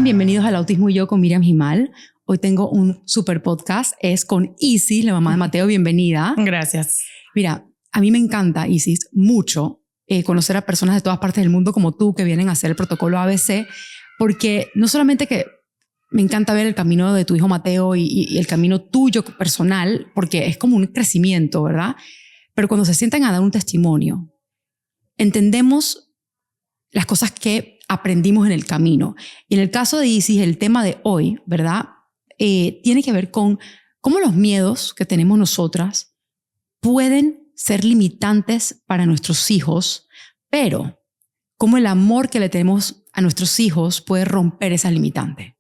Bienvenidos al Autismo y Yo con Miriam Gimal. Hoy tengo un super podcast, es con Isis, la mamá de Mateo. Bienvenida. Gracias. Mira, a mí me encanta, Isis, mucho conocer a personas de todas partes del mundo como tú que vienen a hacer el protocolo ABC, porque no solamente que me encanta ver el camino de tu hijo Mateo y el camino tuyo personal, porque es como un crecimiento, ¿verdad? Pero cuando se sientan a dar un testimonio, entendemos las cosas que aprendimos en el camino. Y en el caso de Isis, el tema de hoy, ¿verdad? Tiene que ver con cómo los miedos que tenemos nosotras pueden ser limitantes para nuestros hijos, pero cómo el amor que le tenemos a nuestros hijos puede romper esa limitante.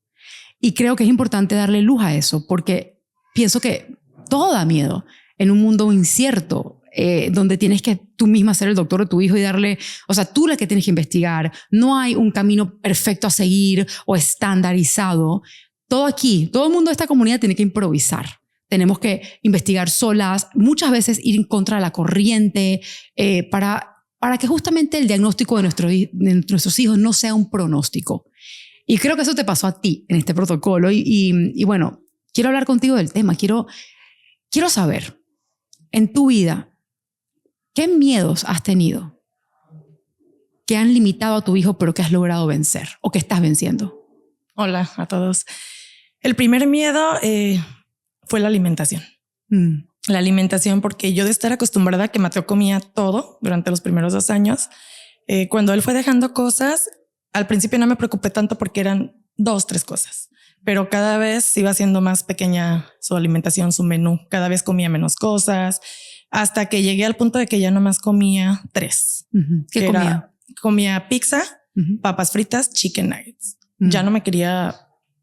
Y creo que es importante darle luz a eso, porque pienso que todo da miedo en un mundo incierto, donde tienes que tú misma ser el doctor de tu hijo y darle, o sea, tú la que tienes que investigar. No hay un camino perfecto a seguir o estandarizado. Todo aquí, todo el mundo de esta comunidad tiene que improvisar. Tenemos que investigar solas, muchas veces ir en contra de la corriente, para que justamente el diagnóstico de nuestros hijos no sea un pronóstico. Y creo que eso te pasó a ti en este protocolo. Y bueno, quiero hablar contigo del tema. Quiero saber, en tu vida, ¿qué miedos has tenido que han limitado a tu hijo pero que has logrado vencer o que estás venciendo? Hola a todos. El primer miedo fue la alimentación. La alimentación, porque yo de estar acostumbrada a que Mateo comía todo durante los primeros 2 años, cuando él fue dejando cosas, al principio no me preocupé tanto porque eran 2, 3 cosas, pero cada vez iba siendo más pequeña su alimentación, su menú. Cada vez comía menos cosas, hasta que llegué al punto de que ya nomás comía 3. ¿Qué comía? Comía pizza, papas fritas, chicken nuggets. Ya no me quería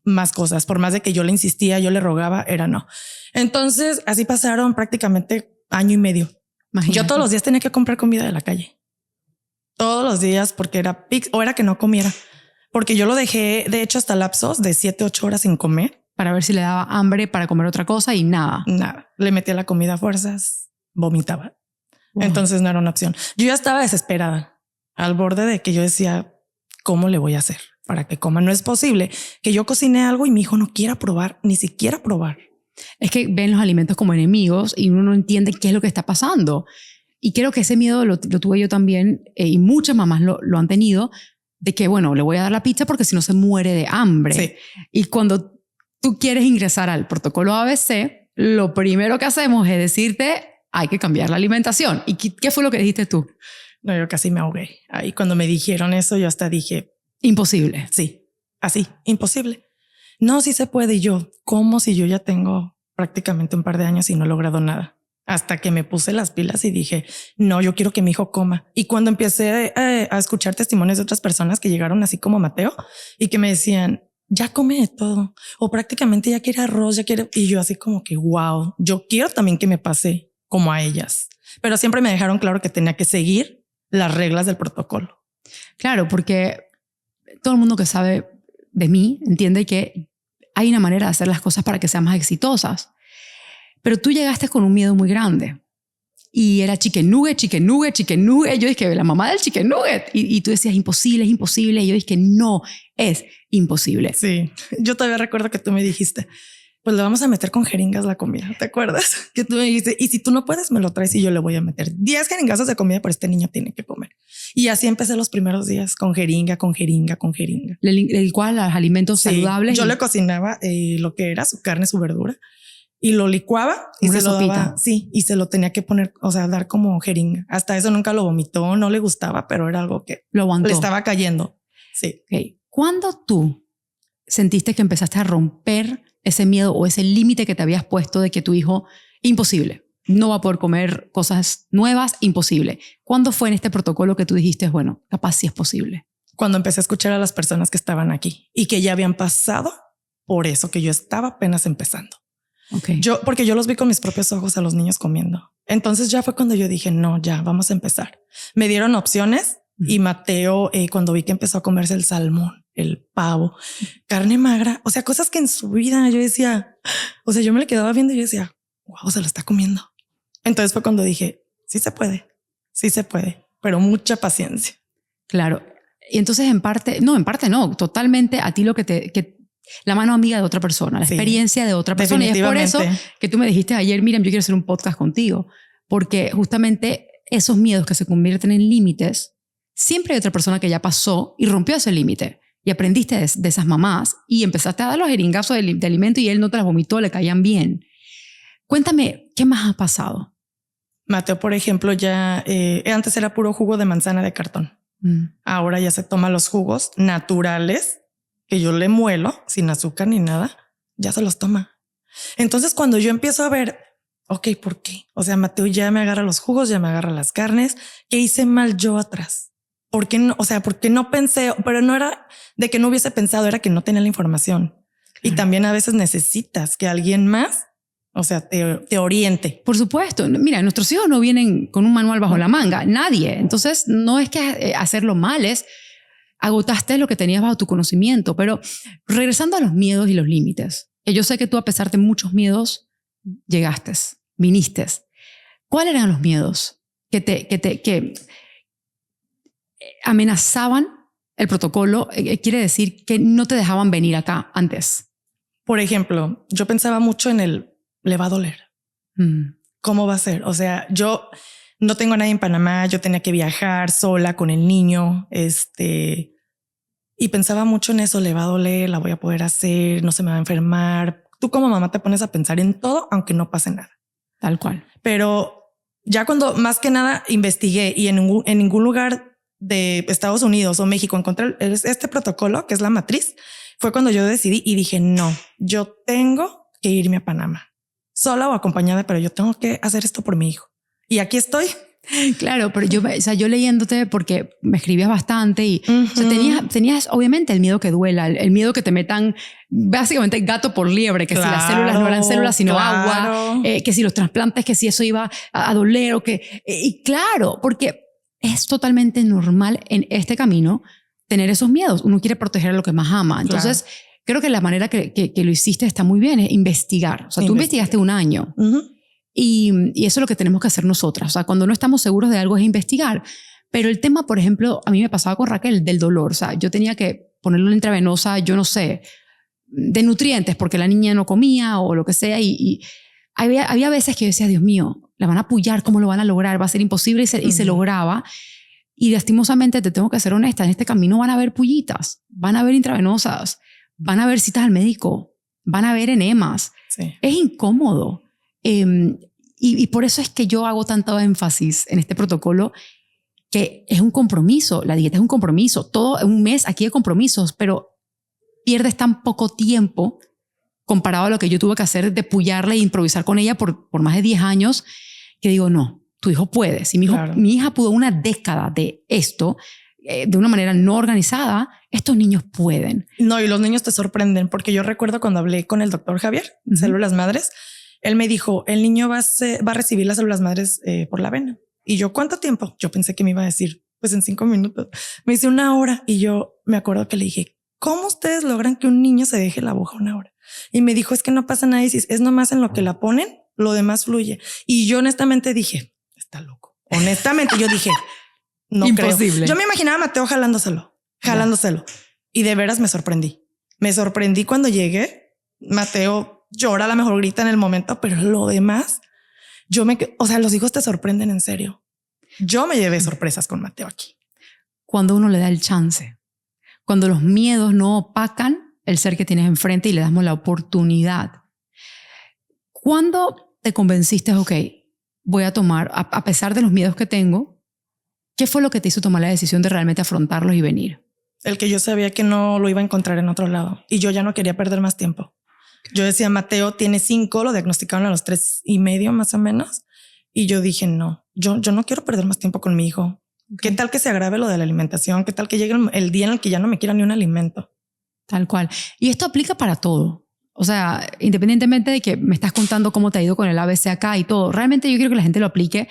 más cosas. Por más de que yo le insistía, yo le rogaba, era no. Entonces así pasaron prácticamente 1 año y medio. Imagínate. Yo todos los días tenía que comprar comida de la calle. Todos los días, porque era pizza o era que no comiera. Porque yo lo dejé, de hecho, hasta lapsos de 7, 8 horas sin comer. Para ver si le daba hambre para comer otra cosa y nada. Nada. Le metía la comida a fuerzas, vomitaba. Wow. Entonces no era una opción. Yo ya estaba desesperada, al borde de que yo decía, ¿cómo le voy a hacer para que coma? No es posible que yo cocine algo y mi hijo no quiera probar, ni siquiera probar. Es que ven los alimentos como enemigos y uno no entiende qué es lo que está pasando. Y creo que ese miedo lo tuve yo también, y muchas mamás lo han tenido, de que, bueno, le voy a dar la pizza porque si no se muere de hambre. Sí. Y cuando tú quieres ingresar al protocolo ABC, lo primero que hacemos es decirte, hay que cambiar la alimentación. ¿Y qué fue lo que dijiste tú? No, yo casi me ahogué. Ahí cuando me dijeron eso, yo hasta dije... Imposible. Sí, así, imposible. No, sí se puede. Y yo, ¿cómo si yo ya tengo prácticamente un par de años y no he logrado nada? Hasta que me puse las pilas y dije, no, yo quiero que mi hijo coma. Y cuando empecé a escuchar testimonios de otras personas que llegaron así como Mateo y que me decían, ya come de todo o prácticamente ya quiere arroz, ya quiere. Y yo así como que, wow, yo quiero también que me pase como a ellas. Pero siempre me dejaron claro que tenía que seguir las reglas del protocolo. Claro, porque todo el mundo que sabe de mí entiende que hay una manera de hacer las cosas para que sean más exitosas. Pero tú llegaste con un miedo muy grande y era chicken nugget. Yo dije, la mamá del chicken nugget. Y tú decías, imposible, es imposible. Y yo dije, no, es imposible. Sí, yo todavía recuerdo que tú me dijiste, pues le vamos a meter con jeringas la comida. ¿Te acuerdas? Que tú me dijiste, y si tú no puedes, me lo traes y yo le voy a meter 10 jeringazos de comida, pero este niño tiene que comer. Y así empecé los primeros días con jeringa. Le licuaba los alimentos saludables. Yo le cocinaba lo que era su carne, su verdura. Y lo licuaba y una se lo sopita. daba. Sí, y se lo tenía que poner, o sea, dar como jeringa. Hasta eso nunca lo vomitó, no le gustaba, pero era algo que lo aguantó. Le estaba cayendo. Sí. Okay. ¿Cuándo tú sentiste que empezaste a romper ese miedo o ese límite que te habías puesto de que tu hijo, imposible, no va a poder comer cosas nuevas, imposible? ¿Cuándo fue en este protocolo que tú dijiste, bueno, capaz sí es posible? Cuando empecé a escuchar a las personas que estaban aquí y que ya habían pasado por eso, que yo estaba apenas empezando. Okay. Porque yo los vi con mis propios ojos a los niños comiendo. Entonces ya fue cuando yo dije, no, ya vamos a empezar. Me dieron opciones y Mateo, cuando vi que empezó a comerse el salmón, el pavo, carne magra, o sea, cosas que en su vida yo decía, o sea, yo me le quedaba viendo y yo decía, wow, se lo está comiendo. Entonces fue cuando dije, sí se puede, pero mucha paciencia. Claro. Y entonces en parte no, totalmente a ti lo que la mano amiga de otra persona, la experiencia de otra persona. Y es por eso que tú me dijiste ayer, Miriam, yo quiero hacer un podcast contigo, porque justamente esos miedos que se convierten en límites, siempre hay otra persona que ya pasó y rompió ese límite. Y aprendiste de esas mamás y empezaste a dar los jeringazos de alimento y él no te las vomitó, le caían bien. Cuéntame, ¿qué más ha pasado? Mateo, por ejemplo, ya antes era puro jugo de manzana de cartón. Ahora ya se toma los jugos naturales que yo le muelo sin azúcar ni nada. Ya se los toma. Entonces, cuando yo empiezo a ver, ok, ¿por qué? O sea, Mateo ya me agarra los jugos, ya me agarra las carnes. ¿Qué hice mal yo atrás? ¿Por qué no? O sea, porque no pensé, pero no era de que no hubiese pensado, era que no tenía la información. Y también a veces necesitas que alguien más, o sea, te oriente. Por supuesto. Mira, nuestros hijos no vienen con un manual bajo la manga, nadie. Entonces, no es que hacerlo mal, es agotaste lo que tenías bajo tu conocimiento. Pero regresando a los miedos y los límites, yo sé que tú, a pesar de muchos miedos, llegaste, viniste. ¿Cuáles eran los miedos que amenazaban el protocolo? Quiere decir que no te dejaban venir acá antes. Por ejemplo, yo pensaba mucho en le va a doler. ¿Cómo va a ser? O sea, yo no tengo a nadie en Panamá, yo tenía que viajar sola con el niño, y pensaba mucho en eso, le va a doler, la voy a poder hacer, no se me va a enfermar. Tú como mamá te pones a pensar en todo, aunque no pase nada. Tal cual. Pero ya cuando más que nada investigué y en ningún lugar de Estados Unidos o México encontré este protocolo, que es la matriz, fue cuando yo decidí y dije, no, yo tengo que irme a Panamá, sola o acompañada, pero yo tengo que hacer esto por mi hijo. Y aquí estoy. Claro, pero yo leyéndote, porque me escribías bastante y o sea, tenías obviamente el miedo que duela, el miedo que te metan básicamente gato por liebre, que si las células no eran células sino agua, que si los trasplantes, que si eso iba a doler o que... y claro, porque es totalmente normal en este camino tener esos miedos. Uno quiere proteger a lo que más ama. Entonces, creo que la manera que lo hiciste está muy bien, es investigar. O sea, tú investigaste un año. Y eso es lo que tenemos que hacer nosotras. O sea, cuando no estamos seguros de algo es investigar. Pero el tema, por ejemplo, a mí me pasaba con Raquel, del dolor. O sea, yo tenía que ponerle una intravenosa, yo no sé, de nutrientes, porque la niña no comía o lo que sea. Y había veces que yo decía, Dios mío, la van a apoyar, ¿cómo lo van a lograr? Va a ser imposible y se lograba. Y lastimosamente, te tengo que ser honesta, en este camino van a haber pullitas, van a haber intravenosas, van a haber citas al médico, van a haber enemas. Sí. Es incómodo. Y por eso es que yo hago tanto énfasis en este protocolo, que es un compromiso. La dieta es un compromiso. Todo un mes aquí de compromisos, pero pierdes tan poco tiempo comparado a lo que yo tuve que hacer de pullarla e improvisar con ella por más de 10 años, que digo, no, tu hijo puede. Si mi hija pudo una década de esto, de una manera no organizada, estos niños pueden. No, y los niños te sorprenden, porque yo recuerdo cuando hablé con el doctor Javier, Células Madres, él me dijo, el niño va a recibir las células madres por la vena. Y yo, ¿cuánto tiempo? Yo pensé que me iba a decir, pues en 5 minutos. Me dice 1 hora. Y yo me acuerdo que le dije, ¿cómo ustedes logran que un niño se deje la aguja 1 hora? Y me dijo, es que no pasa nada, Isis, es nomás en lo que la ponen, lo demás fluye. Y yo honestamente dije, está loco. Honestamente yo dije, no imposible. Creo. Yo me imaginaba a Mateo jalándoselo. Y de veras me sorprendí. Me sorprendí cuando llegué. Mateo llora, a lo mejor grita en el momento, pero lo demás, o sea, los hijos te sorprenden en serio. Yo me llevé sorpresas con Mateo aquí. Cuando uno le da el chance, cuando los miedos no opacan el ser que tienes enfrente y le damos la oportunidad. ¿Cuándo te convenciste, ok, voy a tomar, a pesar de los miedos que tengo, qué fue lo que te hizo tomar la decisión de realmente afrontarlos y venir? El que yo sabía que no lo iba a encontrar en otro lado y yo ya no quería perder más tiempo. Yo decía, Mateo tiene 5, lo diagnosticaron a los 3.5 más o menos. Y yo dije, no, yo no quiero perder más tiempo con mi hijo. ¿Qué tal que se agrave lo de la alimentación? ¿Qué tal que llegue el día en el que ya no me quiera ni un alimento? Tal cual. Y esto aplica para todo. O sea, independientemente de que me estás contando cómo te ha ido con el ABC acá y todo, realmente yo quiero que la gente lo aplique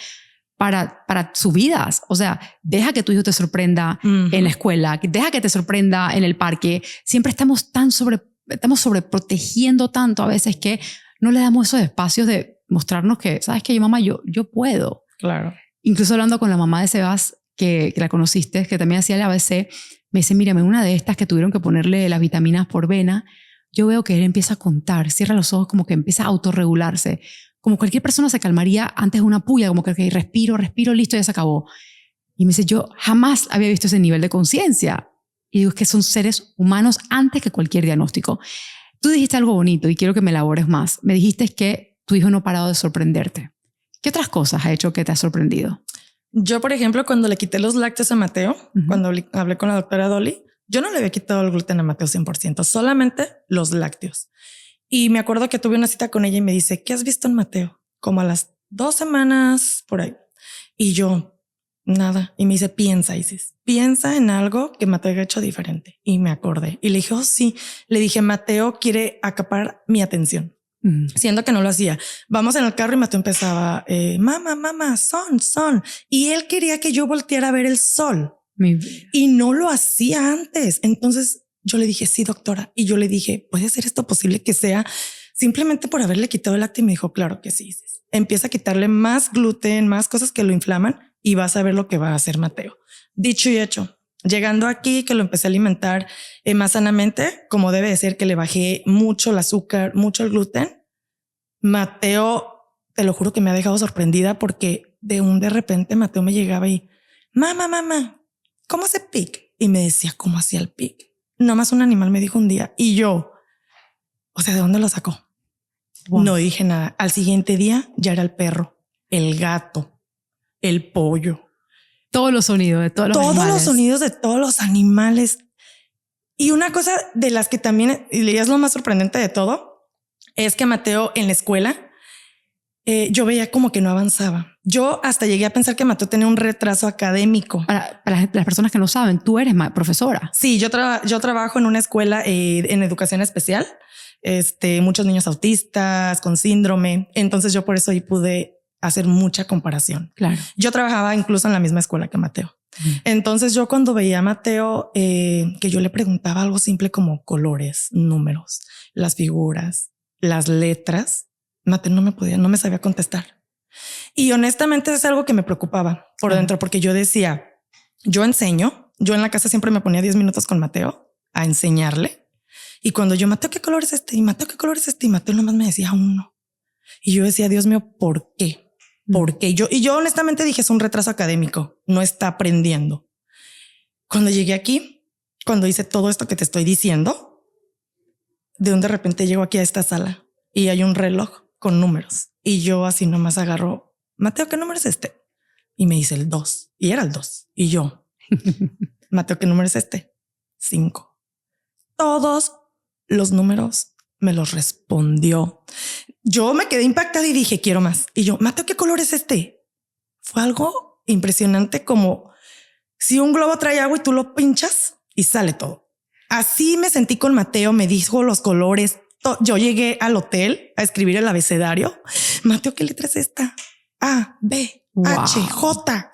para sus vidas. O sea, deja que tu hijo te sorprenda en la escuela, deja que te sorprenda en el parque. Siempre estamos sobreprotegiendo tanto a veces que no le damos esos espacios de mostrarnos que, ¿sabes qué? Mamá, yo puedo. Claro. Incluso hablando con la mamá de Sebas, que la conociste, que también hacía el ABC, me dice, mírame, una de estas que tuvieron que ponerle las vitaminas por vena, yo veo que él empieza a contar, cierra los ojos, como que empieza a autorregularse. Como cualquier persona se calmaría antes de una puya, como que okay, respiro, listo, ya se acabó. Y me dice, yo jamás había visto ese nivel de conciencia. Y digo, es que son seres humanos antes que cualquier diagnóstico. Tú dijiste algo bonito y quiero que me elabores más. Me dijiste que tu hijo no ha parado de sorprenderte. ¿Qué otras cosas ha hecho que te ha sorprendido? Yo, por ejemplo, cuando le quité los lácteos a Mateo, cuando hablé con la doctora Dolly, yo no le había quitado el gluten a Mateo 100%, solamente los lácteos. Y me acuerdo que tuve una cita con ella y me dice, ¿qué has visto en Mateo? Como a las 2 semanas por ahí. Y yo, nada. Y me dice, piensa, Isis, piensa en algo que Mateo haya hecho diferente. Y me acordé y le dije, oh sí, le dije, Mateo quiere acaparar mi atención. Siendo que no lo hacía. Vamos en el carro y Mateo empezaba, mamá, son. Y él quería que yo volteara a ver el sol. Y no lo hacía antes. Entonces yo le dije, sí, doctora. Y yo le dije, ¿puede ser esto posible que sea simplemente por haberle quitado el lácteo? Y me dijo, claro que sí. Empieza a quitarle más gluten, más cosas que lo inflaman y vas a ver lo que va a hacer Mateo. Dicho y hecho. Llegando aquí, que lo empecé a alimentar más sanamente, como debe de ser, que le bajé mucho el azúcar, mucho el gluten. Mateo, te lo juro que me ha dejado sorprendida porque de repente Mateo me llegaba y mamá, ¿cómo hace pic? Y me decía, ¿cómo hacía el pic? Nomás un animal me dijo un día y yo, o sea, ¿de dónde lo sacó? Wow. No dije nada. Al siguiente día ya era el perro, el gato, el pollo. Todos los sonidos de todos los animales. Todos los sonidos de todos los animales. Y una cosa de las que también, y es lo más sorprendente de todo, es que Mateo en la escuela, yo veía como que no avanzaba. Yo hasta llegué a pensar que Mateo tenía un retraso académico. Para las personas que no saben, tú eres profesora. Sí, yo trabajo en una escuela en educación especial. Muchos niños autistas con síndrome. Entonces yo por eso ahí pude hacer mucha comparación. Claro. Yo trabajaba incluso en la misma escuela que Mateo. Entonces yo cuando veía a Mateo, que yo le preguntaba algo simple como colores, números, las figuras, las letras, Mateo no me sabía contestar. Y honestamente es algo que me preocupaba por dentro, porque yo decía, yo enseño, yo en la casa siempre me ponía 10 minutos con Mateo a enseñarle. Y cuando yo, Mateo, ¿qué color es este? Y Mateo, ¿qué color es este? Y Mateo nomás me decía uno. Y yo decía, Dios mío, ¿por qué? Porque yo honestamente dije, es un retraso académico, no está aprendiendo. Cuando llegué aquí, cuando hice todo esto que te estoy diciendo, de repente llego aquí a esta sala y hay un reloj con números y yo así nomás agarro, Mateo, ¿qué número es este? Y me dice el 2 y era el 2 y yo, Mateo, ¿qué número es este? 5. Todos los números me los respondió. Yo me quedé impactada y dije, quiero más. Y yo, Mateo, ¿qué color es este? Fue algo impresionante, como si un globo trae agua y tú lo pinchas y sale todo. Así me sentí con Mateo, me dijo los colores. Yo llegué al hotel a escribir el abecedario. Mateo, ¿qué letra es esta? A, B, H, J.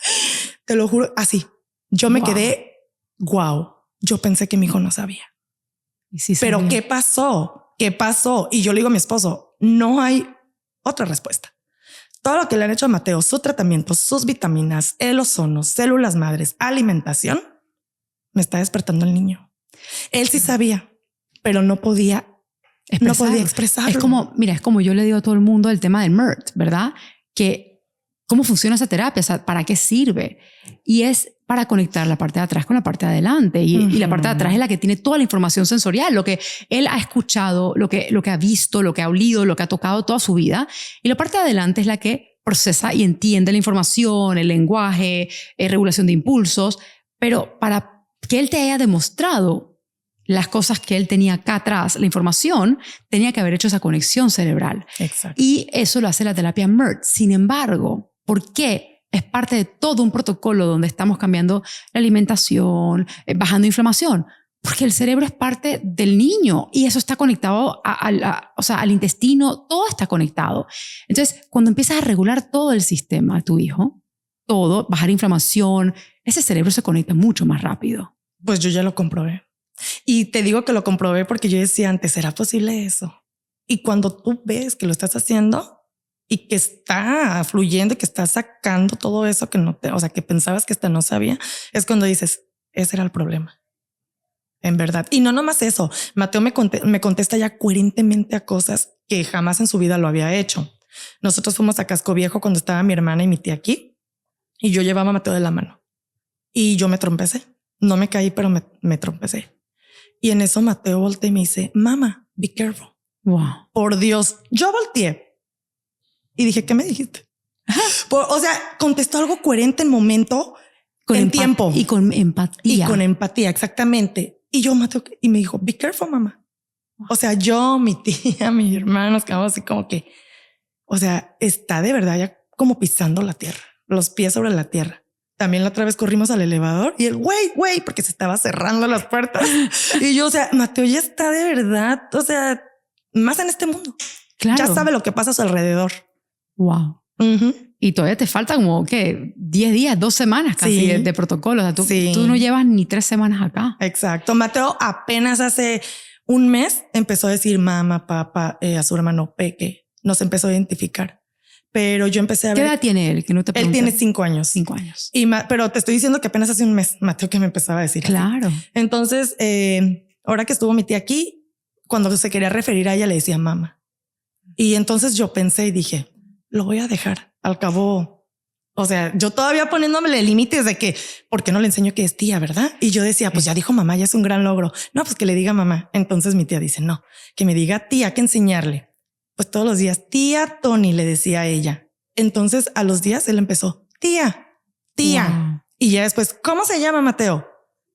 Te lo juro, así. Yo me quedé, wow. Yo pensé que mi hijo no sabía. Sí, pero ¿qué pasó? ¿Qué pasó? Y yo le digo a mi esposo, no hay otra respuesta. Todo lo que le han hecho a Mateo, su tratamiento, sus vitaminas, el ozono, células madres, alimentación, me está despertando el niño. Él sí sabía, pero no podía expresarlo. Es como, mira, es como yo le digo a todo el mundo el tema del MERT, ¿verdad? Que cómo funciona esa terapia, o sea, para qué sirve. Y es para conectar la parte de atrás con la parte de adelante. Y la parte de atrás es la que tiene toda la información sensorial, lo que él ha escuchado, lo que ha visto, lo que ha olido, lo que ha tocado toda su vida. Y la parte de adelante es la que procesa y entiende la información, el lenguaje, regulación de impulsos. Pero para que él te haya demostrado las cosas que él tenía acá atrás, la información, tenía que haber hecho esa conexión cerebral. Exacto. Y eso lo hace la terapia MERT. Sin embargo, ¿por qué? Es parte de todo un protocolo donde estamos cambiando la alimentación, bajando inflamación, porque el cerebro es parte del niño y eso está conectado al intestino, todo está conectado. Entonces, cuando empiezas a regular todo el sistema de tu hijo, todo, bajar inflamación, ese cerebro se conecta mucho más rápido. Pues yo ya lo comprobé. Y te digo que lo comprobé porque yo decía antes, ¿será posible eso? Y cuando tú ves que lo estás haciendo, y que está fluyendo y que está sacando todo eso que no te, o sea, que pensabas que hasta no sabía, es cuando dices, ese era el problema. En verdad. Y no nomás eso, Mateo me contesta ya coherentemente a cosas que jamás en su vida lo había hecho. Nosotros fuimos a Casco Viejo cuando estaba mi hermana y mi tía aquí y yo llevaba a Mateo de la mano y yo me trompecé. No me caí, pero me trompecé. Y en eso Mateo voltea y me dice, mamá, be careful. Wow. Por Dios, yo volteé y dije, ¿qué me dijiste? O sea, contestó algo coherente en momento, en tiempo. Y con empatía. Y con empatía, exactamente. Y yo, Mateo, y me dijo, be careful, mamá. O sea, yo, mi tía, mis hermanos, quedamos así como que, o sea, está de verdad ya como pisando la tierra, los pies sobre la tierra. También la otra vez corrimos al elevador y el güey, porque se estaba cerrando las puertas. Y yo, o sea, Mateo ya está de verdad, o sea, más en este mundo. Claro. Ya sabe lo que pasa a su alrededor. Wow. Y todavía te falta como que 10 días, 2 semanas casi de protocolo. O sea, tú no llevas ni 3 semanas acá. Exacto. Mateo apenas hace un mes empezó a decir mamá, papá, a su hermano Peque. Nos empezó a identificar. Pero yo empecé a ver. ¿Qué edad tiene él? Que no te pregunté. Él tiene 5 años. 5 años. Pero te estoy diciendo que apenas hace un mes, Mateo, que me empezaba a decir. Claro. Así. Entonces, ahora que estuvo mi tía aquí, cuando se quería referir a ella, le decía mamá. Y entonces yo pensé y dije, lo voy a dejar. Al cabo, o sea, yo todavía poniéndome límites de que, ¿por qué no le enseño que es tía, verdad? Y yo decía, pues ya dijo mamá, ya es un gran logro. No, pues que le diga mamá. Entonces mi tía dice, no, que me diga tía, que enseñarle. Pues todos los días, tía Tony, le decía a ella. Entonces a los días él empezó, tía. Wow. Y ya después, ¿cómo se llama Mateo?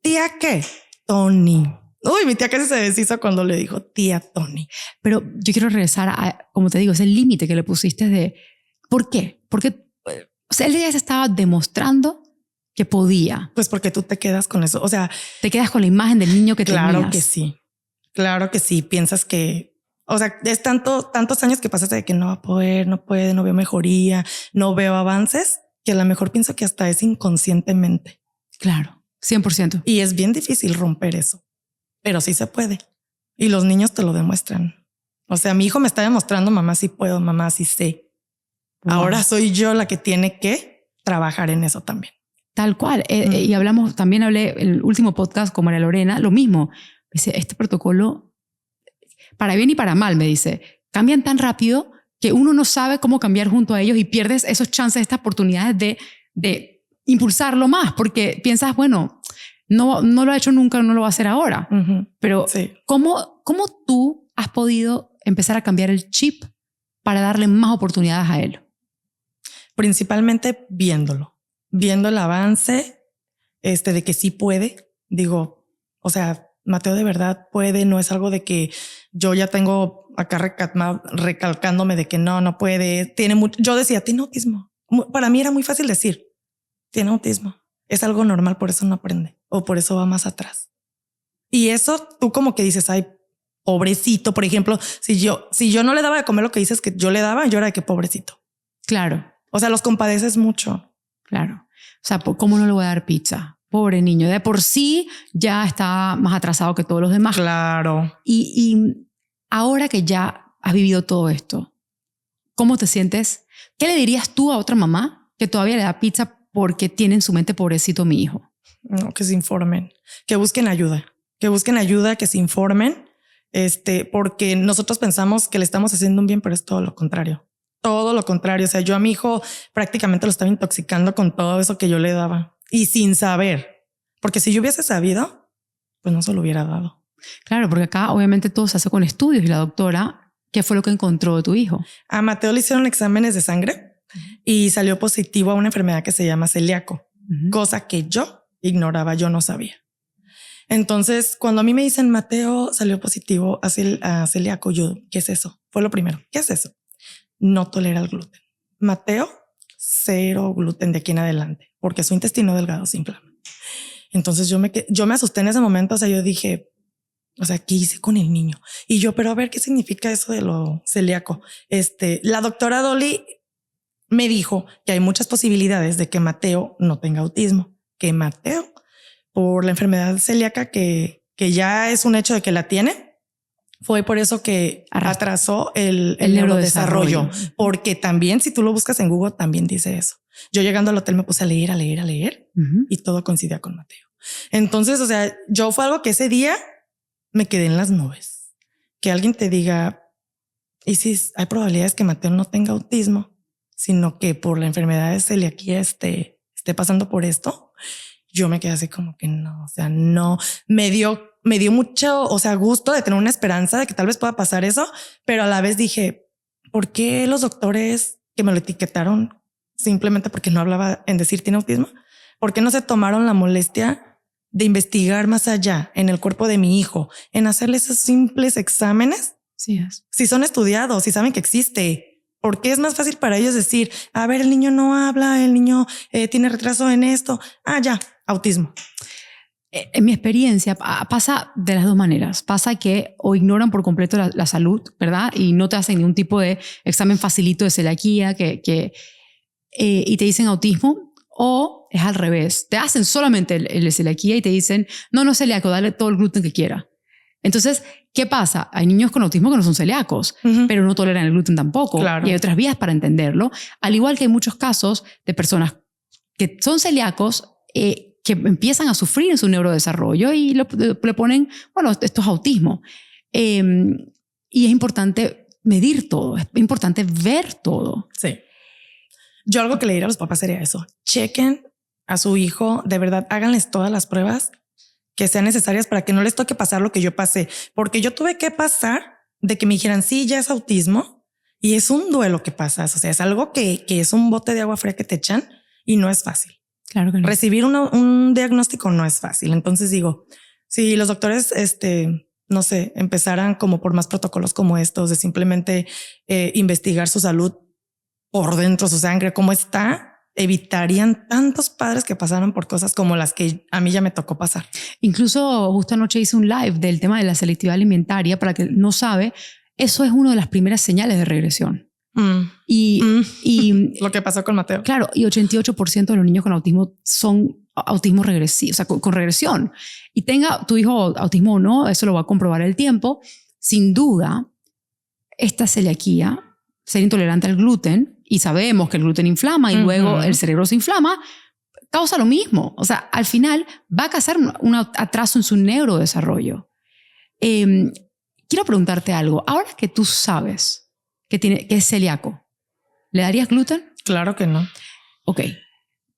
¿Tía qué? Tony. Uy, mi tía casi se deshizo cuando le dijo tía Tony. Pero yo quiero regresar a, como te digo, ese límite que le pusiste de ¿por qué? Porque o sea, él ya se estaba demostrando que podía. Pues porque tú te quedas con eso. O sea, te quedas con la imagen del niño que tenías. Claro que sí. Claro que sí. Piensas que, o sea, es tantos años que pasaste de que no va a poder, no puede, no veo mejoría, no veo avances, que a lo mejor pienso que hasta es inconscientemente. Claro, 100%. Y es bien difícil romper eso. Pero sí se puede. Y los niños te lo demuestran. O sea, mi hijo me está demostrando, mamá, sí puedo, mamá, sí sé. Wow. Ahora soy yo la que tiene que trabajar en eso también. Tal cual. Y también hablé en el último podcast con María Lorena, lo mismo. Dice, este protocolo, para bien y para mal, me dice, cambian tan rápido que uno no sabe cómo cambiar junto a ellos y pierdes esos chances, estas oportunidades de impulsarlo más, porque piensas, bueno, no lo ha hecho nunca, no lo va a hacer ahora. Pero sí. ¿Cómo tú has podido empezar a cambiar el chip para darle más oportunidades a él? Principalmente viendo el avance, de que sí puede. Digo, o sea, Mateo de verdad puede, no es algo de que yo ya tengo acá recalcándome de que no puede. Yo decía, tiene autismo. Para mí era muy fácil decir, tiene autismo. Es algo normal, por eso no aprende o por eso va más atrás. Y eso tú como que dices, ay, pobrecito. Por ejemplo, si yo no le daba de comer lo que dices que yo le daba, yo era de que pobrecito. Claro. O sea, los compadeces mucho. Claro. O sea, ¿cómo no le voy a dar pizza? Pobre niño. De por sí ya está más atrasado que todos los demás. Claro. Y ahora que ya has vivido todo esto, ¿cómo te sientes? ¿Qué le dirías tú a otra mamá que todavía le da pizza porque tiene en su mente pobrecito mi hijo? No, que se informen, que busquen ayuda, que se informen, porque nosotros pensamos que le estamos haciendo un bien, pero es todo lo contrario. Todo lo contrario. O sea, yo a mi hijo prácticamente lo estaba intoxicando con todo eso que yo le daba y sin saber, porque si yo hubiese sabido, pues no se lo hubiera dado. Claro, porque acá obviamente todo se hace con estudios y la doctora, ¿qué fue lo que encontró de tu hijo? A Mateo le hicieron exámenes de sangre y salió positivo a una enfermedad que se llama celíaco, cosa que yo ignoraba, yo no sabía. Entonces, cuando a mí me dicen Mateo salió positivo a celíaco, yo, ¿qué es eso? Fue lo primero. ¿Qué es eso? No tolera el gluten. Mateo, 0 gluten de aquí en adelante, porque su intestino delgado se inflama. Entonces yo me asusté en ese momento. O sea, yo dije, o sea, ¿qué hice con el niño? Y yo, pero a ver, ¿qué significa eso de lo celíaco? La doctora Dolly me dijo que hay muchas posibilidades de que Mateo no tenga autismo, que Mateo, por la enfermedad celíaca que ya es un hecho de que la tiene, Fue por eso que atrasó el neurodesarrollo. Porque también, si tú lo buscas en Google, también dice eso. Yo llegando al hotel me puse a leer y todo coincidía con Mateo. Entonces, o sea, yo fue algo que ese día me quedé en las nubes. Que alguien te diga, y si hay probabilidades que Mateo no tenga autismo, sino que por la enfermedad de celiaquía esté pasando por esto, yo me quedé así como que no, o sea, no, me dio mucho, o sea, gusto de tener una esperanza de que tal vez pueda pasar eso, pero a la vez dije, ¿por qué los doctores que me lo etiquetaron simplemente porque no hablaba en decir tiene autismo? ¿Por qué no se tomaron la molestia de investigar más allá en el cuerpo de mi hijo, en hacerle esos simples exámenes? Sí es. Si son estudiados, si saben que existe, ¿por qué es más fácil para ellos decir, a ver, el niño no habla, el niño tiene retraso en esto? Ah, ya, autismo. En mi experiencia pasa de las dos maneras. Pasa que o ignoran por completo la salud, ¿verdad? Y no te hacen ningún tipo de examen facilito de celiaquía y te dicen autismo, o es al revés. Te hacen solamente el de celiaquía y te dicen, no es celíaco, dale todo el gluten que quiera. Entonces, ¿qué pasa? Hay niños con autismo que no son celíacos, pero no toleran el gluten tampoco. Claro. Y hay otras vías para entenderlo. Al igual que hay muchos casos de personas que son celíacos que empiezan a sufrir en su neurodesarrollo y le ponen, bueno, esto es autismo. Y es importante medir todo, es importante ver todo. Sí. Yo algo que le diría a los papás sería eso. Chequen a su hijo, de verdad, háganles todas las pruebas que sean necesarias para que no les toque pasar lo que yo pasé. Porque yo tuve que pasar de que me dijeran, sí, ya es autismo, y es un duelo que pasas. O sea, es algo que es un bote de agua fría que te echan y no es fácil. Claro que no. Recibir un diagnóstico no es fácil. Entonces digo, si los doctores, no sé, empezaran como por más protocolos como estos de simplemente investigar su salud por dentro, su sangre, cómo está, evitarían tantos padres que pasaron por cosas como las que a mí ya me tocó pasar. Incluso justo anoche hice un live del tema de la selectividad alimentaria. Para que no sabe, eso es una de las primeras señales de regresión. Y lo que pasó con Mateo. Claro, y 88% de los niños con autismo son autismo regresivo, o sea, con regresión. Y tenga tu hijo autismo o no, eso lo va a comprobar el tiempo. Sin duda, esta celiaquía, ser intolerante al gluten, y sabemos que el gluten inflama y luego el cerebro se inflama, causa lo mismo. O sea, al final va a causar un atraso en su neurodesarrollo. Quiero preguntarte algo. Ahora que tú sabes que es celíaco, ¿le darías gluten? Claro que no. Ok.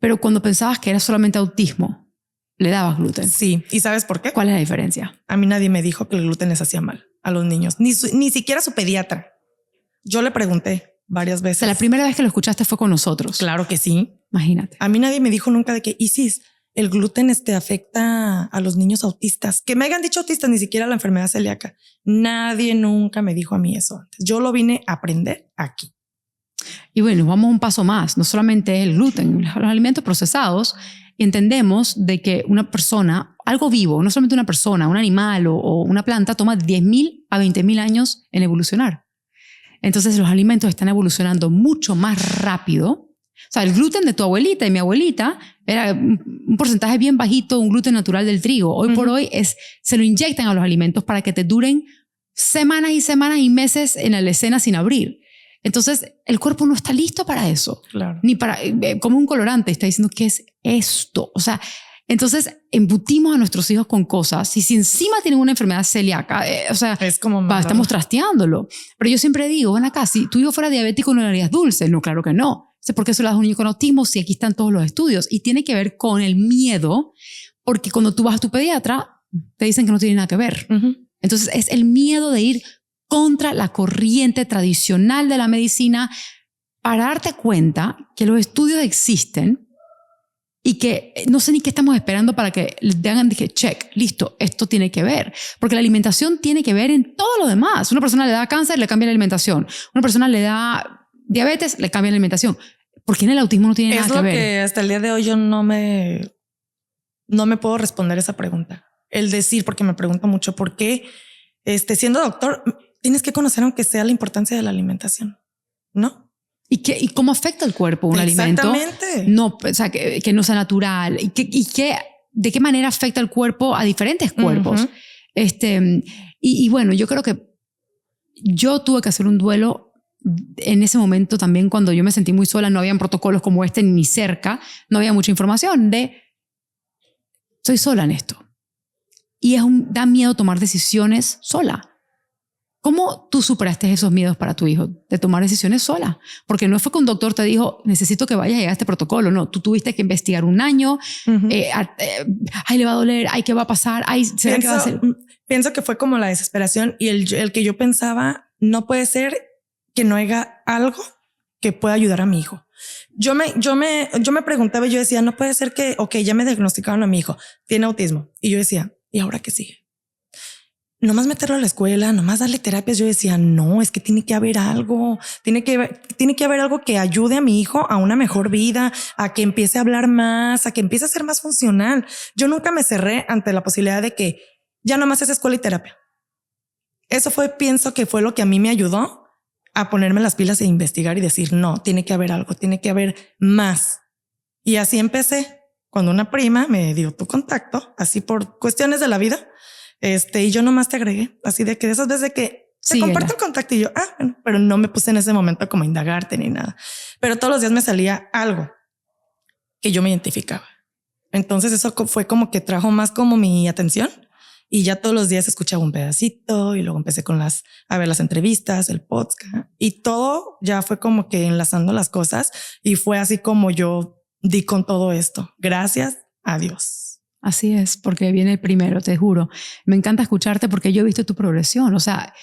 Pero cuando pensabas que era solamente autismo, ¿le dabas gluten? Sí. ¿Y sabes por qué? ¿Cuál es la diferencia? A mí nadie me dijo que el gluten les hacía mal a los niños. Ni siquiera su pediatra. Yo le pregunté varias veces. O sea, la primera vez que lo escuchaste fue con nosotros. Claro que sí. Imagínate. A mí nadie me dijo nunca de que, Isis, el gluten afecta a los niños autistas. Que me hayan dicho autistas, ni siquiera la enfermedad celíaca. Nadie nunca me dijo a mí eso antes. Yo lo vine a aprender aquí. Y bueno, vamos un paso más. No solamente el gluten, los alimentos procesados. Entendemos de que una persona, algo vivo, no solamente una persona, un animal o una planta, toma 10.000 a 20.000 años en evolucionar. Entonces los alimentos están evolucionando mucho más rápido. O sea, el gluten de tu abuelita y mi abuelita era un porcentaje bien bajito, un gluten natural del trigo. Hoy por hoy se lo inyectan a los alimentos para que te duren semanas y semanas y meses en la alacena sin abrir. Entonces el cuerpo no está listo para eso. Claro. Ni para, como un colorante, está diciendo ¿qué es esto? O sea, entonces embutimos a nuestros hijos con cosas y si encima tienen una enfermedad celíaca, o sea, es como estamos trasteándolo. Pero yo siempre digo, ven acá, si tu hijo fuera diabético no le darías dulce. No, claro que no. ¿Por qué se lo das a un niño con autismo si aquí están todos los estudios? Y tiene que ver con el miedo, porque cuando tú vas a tu pediatra te dicen que no tiene nada que ver. Entonces es el miedo de ir contra la corriente tradicional de la medicina para darte cuenta que los estudios existen y que no sé ni qué estamos esperando para que le hagan, dije, check, listo, esto tiene que ver. Porque la alimentación tiene que ver en todo lo demás. Una persona le da cáncer, le cambia la alimentación. Una persona le da diabetes, le cambia la alimentación. ¿Por qué en el autismo no tiene nada que ver? Es lo que hasta el día de hoy yo no me puedo responder esa pregunta. El decir, porque me pregunto mucho, ¿por qué siendo doctor tienes que conocer aunque sea la importancia de la alimentación? ¿No? ¿Y cómo afecta el cuerpo un alimento? Exactamente. No, o sea, que no sea natural. ¿De qué manera afecta el cuerpo a diferentes cuerpos? Y bueno, yo creo que yo tuve que hacer un duelo en ese momento también cuando yo me sentí muy sola, no habían protocolos como este ni cerca, no había mucha información de soy sola en esto. Y da miedo tomar decisiones sola. ¿Cómo tú superaste esos miedos para tu hijo de tomar decisiones sola? Porque no fue que un doctor te dijo, necesito que vayas a llegar a este protocolo. No, tú tuviste que investigar un año. Ay, le va a doler. Ay, ¿qué va a pasar? Ay, ¿será que va a ser? Pienso que fue como la desesperación y el que yo pensaba, no puede ser que no haga algo que pueda ayudar a mi hijo. Yo me preguntaba y yo decía, no puede ser que, ok, ya me diagnosticaron a mi hijo, tiene autismo. Y yo decía, ¿y ahora qué sigue? Nomás meterlo a la escuela, nomás darle terapias. Yo decía, no, es que tiene que haber algo, tiene que haber algo que ayude a mi hijo a una mejor vida, a que empiece a hablar más, a que empiece a ser más funcional. Yo nunca me cerré ante la posibilidad de que ya nomás es escuela y terapia. Eso pienso que fue lo que a mí me ayudó a ponerme las pilas e investigar y decir, no, tiene que haber algo, tiene que haber más. Y así empecé cuando una prima me dio tu contacto, así por cuestiones de la vida. Y yo nomás te agregué, así de que de esas veces de que se comparte el contacto y yo, bueno, pero no me puse en ese momento como a indagarte ni nada. Pero todos los días me salía algo que yo me identificaba. Entonces eso fue como que trajo más como mi atención y ya todos los días escuchaba un pedacito y luego empecé a ver las entrevistas, el podcast y todo ya fue como que enlazando las cosas y fue así como yo di con todo esto. Gracias a Dios. Así es, porque viene primero, te juro. Me encanta escucharte porque yo he visto tu progresión. O sea,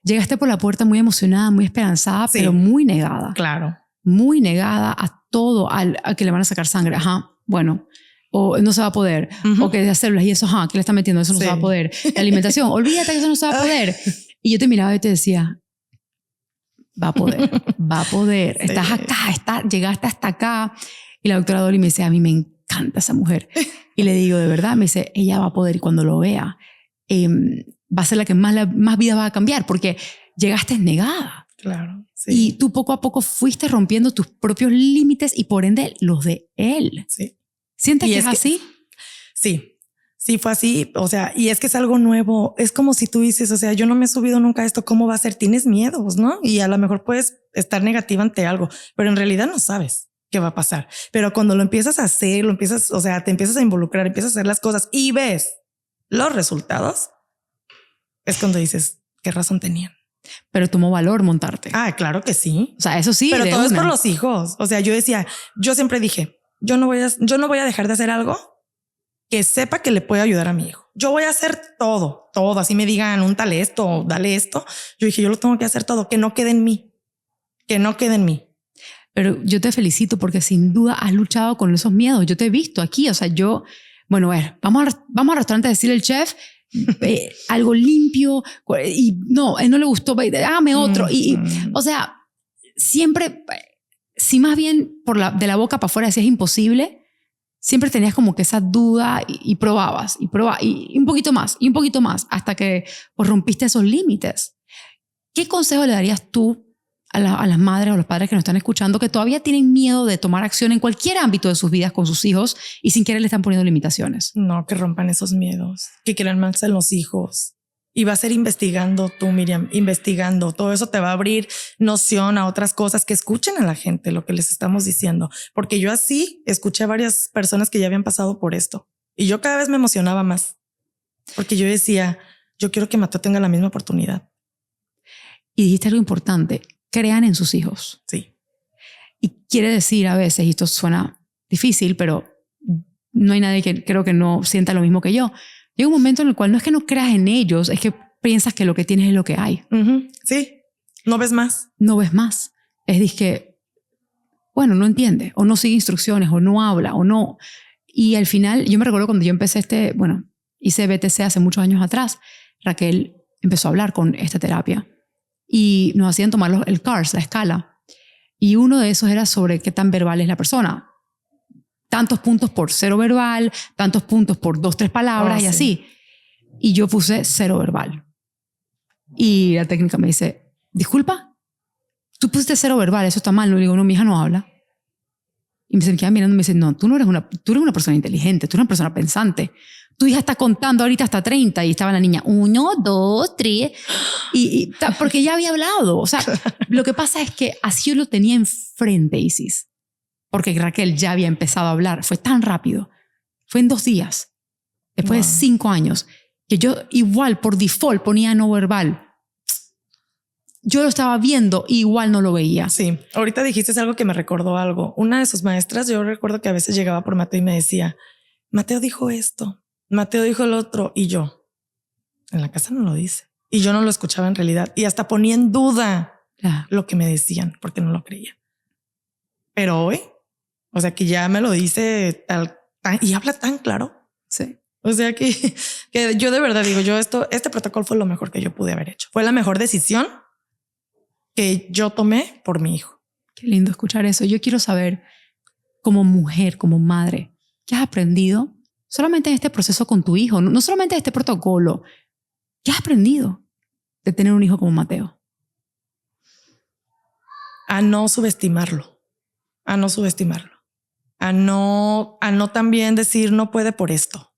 llegaste por la puerta muy emocionada, muy esperanzada, sí, pero muy negada. Claro. Muy negada a todo, a que le van a sacar sangre. Ajá, bueno, o no se va a poder. O que las células y eso, ajá, ¿qué le está metiendo? Eso no se va a poder. La alimentación, olvídate que eso no se va a poder. Y yo te miraba y te decía, va a poder, va a poder. Sí. Estás acá, llegaste hasta acá. Y la doctora Dolly me dice, a mí me encanta esa mujer. Y le digo, de verdad, me dice, ella va a poder y cuando lo vea, va a ser la que más vida va a cambiar porque llegaste negada. Claro. Sí. Y tú poco a poco fuiste rompiendo tus propios límites y por ende los de él. Sí. ¿Sientes que es así? Sí, fue así. O sea, y es que es algo nuevo. Es como si tú dices, o sea, yo no me he subido nunca a esto. ¿Cómo va a ser? Tienes miedos, ¿no? Y a lo mejor puedes estar negativa ante algo, pero en realidad no sabes qué va a pasar. Pero cuando lo empiezas a hacer, o sea, te empiezas a involucrar, empiezas a hacer las cosas y ves los resultados, es cuando dices, ¿qué razón tenían? Pero tomó valor montarte. Claro que sí. O sea, eso sí. Pero todo es por los hijos. O sea, yo siempre dije, yo no voy a dejar de hacer algo que sepa que le puede ayudar a mi hijo. Yo voy a hacer todo. Así me digan, úntale esto, dale esto. Yo dije, yo lo tengo que hacer todo, que no quede en mí. Pero yo te felicito porque sin duda has luchado con esos miedos. Yo te he visto aquí. O sea, bueno, a ver, vamos al restaurante a decirle al chef algo limpio y no, él no le gustó, hágame otro. O sea, siempre, si más bien de la boca para afuera decías imposible, siempre tenías como que esa duda y probabas y un poquito más hasta que pues, rompiste esos límites. ¿Qué consejo le darías tú a las madres o los padres que nos están escuchando que todavía tienen miedo de tomar acción en cualquier ámbito de sus vidas con sus hijos y sin querer le están poniendo limitaciones? No, que rompan esos miedos, que quieran más en los hijos. Y vas a ir investigando tú, Miriam, investigando. Todo eso te va a abrir noción a otras cosas, que escuchen a la gente lo que les estamos diciendo. Porque yo así escuché a varias personas que ya habían pasado por esto. Y yo cada vez me emocionaba más. Porque yo decía, yo quiero que Mateo tenga la misma oportunidad. Y dijiste algo importante, crean en sus hijos. Sí. Y quiere decir a veces, y esto suena difícil, pero no hay nadie que creo que no sienta lo mismo que yo. Llega un momento en el cual no es que no creas en ellos, es que piensas que lo que tienes es lo que hay. Sí, no ves más. No ves más. Es que, bueno, no entiende, o no sigue instrucciones, o no habla, o no. Y al final, yo me recuerdo cuando yo empecé hice BTC hace muchos años atrás, Raquel empezó a hablar con esta terapia y nos hacían tomar el CARS, la escala. Y uno de esos era sobre qué tan verbal es la persona. Tantos puntos por 0 verbal, tantos puntos por 2, 3 palabras y así. Y yo puse 0 verbal. Y la técnica me dice, disculpa, tú pusiste 0 verbal, eso está mal. No, le digo, no, mi hija no habla. Y me queda mirando y me dice, no, tú eres una persona inteligente, tú eres una persona pensante. Tu hija está contando ahorita hasta 30 y estaba la niña 1, 2, 3 porque ya había hablado. O sea, lo que pasa es que así yo lo tenía enfrente, Isis, porque Raquel ya había empezado a hablar. Fue tan rápido. Fue en 2 días, después de 5 años, que yo igual por default ponía no verbal. Yo lo estaba viendo y igual no lo veía. Sí, ahorita dijiste algo que me recordó algo. Una de sus maestras, yo recuerdo que a veces llegaba por Mateo y me decía, Mateo dijo esto, Mateo dijo el otro, y yo, en la casa no lo dice. Y yo no lo escuchaba en realidad y hasta ponía en duda lo que me decían porque no lo creía. Pero hoy, o sea, que ya me lo dice tal y habla tan claro. Sí. O sea que yo de verdad digo, este protocolo fue lo mejor que yo pude haber hecho. Fue la mejor decisión que yo tomé por mi hijo. Qué lindo escuchar eso. Yo quiero saber, como mujer, como madre, ¿qué has aprendido solamente en este proceso con tu hijo? No solamente en este protocolo. ¿Qué has aprendido de tener un hijo como Mateo? A no subestimarlo, a no subestimarlo, a no también decir no puede por esto.